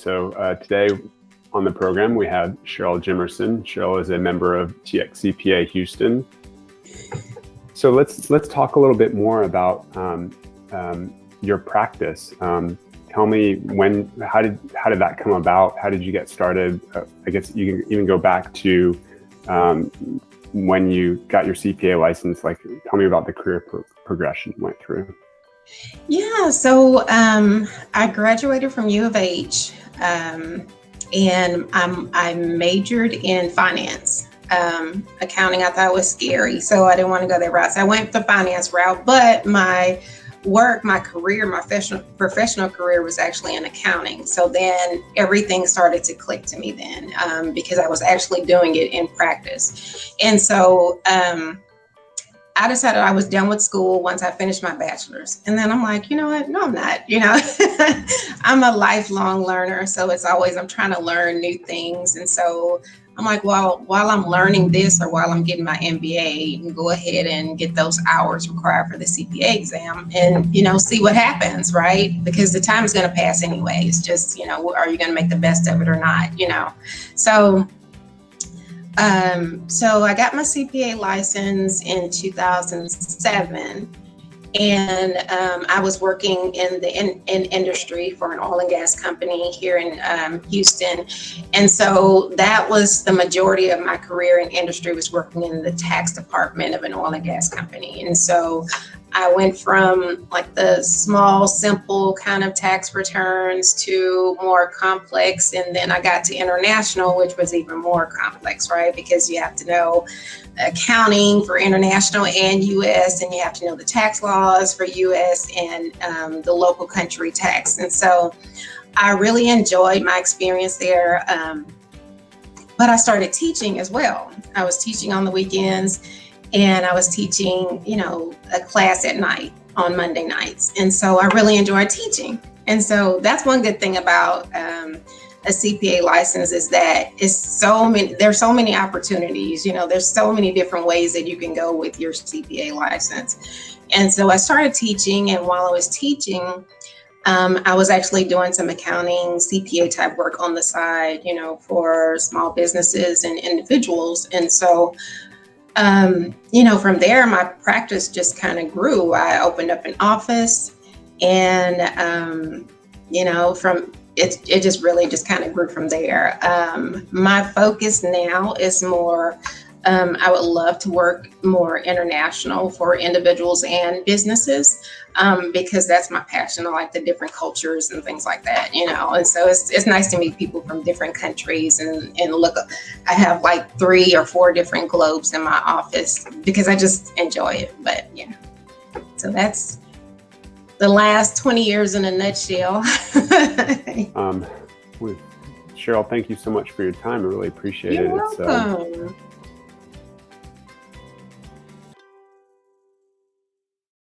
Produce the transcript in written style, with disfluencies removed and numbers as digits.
So today on the program, we have Sheryl Jimerson. Sheryl is a member of TXCPA Houston. So let's talk a little bit more about your practice. Tell me how did that come about? How did you get started? I guess you can even go back to when you got your CPA license. Like, tell me about the career progression you went through. Yeah, so I graduated from U of H, and I majored in finance. Accounting I thought was scary, so I didn't want to go that route. So I went the finance route, but my professional career was actually in accounting. So then everything started to click to me then, because I was actually doing it in practice. And so I decided I was done with school once I finished my bachelor's. And then I'm like, you know what? No, I'm not. I'm a lifelong learner. So it's always, I'm trying to learn new things. And so I'm like, well, while I'm learning this or while I'm getting my MBA, you can go ahead and get those hours required for the CPA exam and, see what happens, right? Because the time is going to pass anyway. It's just, are you going to make the best of it or not, So I got my CPA license in 2007, and I was working in industry for an oil and gas company here in Houston. And so that was the majority of my career in industry, was working in the tax department of an oil and gas company. And so I went from like the small, simple kind of tax returns to more complex. And then I got to international, which was even more complex, right? Because you have to know accounting for international and US, and you have to know the tax laws for US and the local country tax. And so I really enjoyed my experience there. But I started teaching as well. I was teaching on the weekends, and I was teaching, a class at night on Monday nights. And so I really enjoyed teaching. And so that's one good thing about a CPA license, is that there's so many opportunities, there's so many different ways that you can go with your CPA license. And so I started teaching, and while I was teaching, I was actually doing some accounting CPA type work on the side, for small businesses and individuals. And so from there, my practice just kind of grew. I opened up an office, and, from it just really just kind of grew from there. My focus now is more, I would love to work more international for individuals and businesses, because that's my passion. I like the different cultures and things like that, and so it's nice to meet people from different countries and look, I have like 3 or 4 different globes in my office because I just enjoy it. But yeah, so that's the last 20 years in a nutshell. Sheryl, thank you so much for your time. I really appreciate it. You're welcome.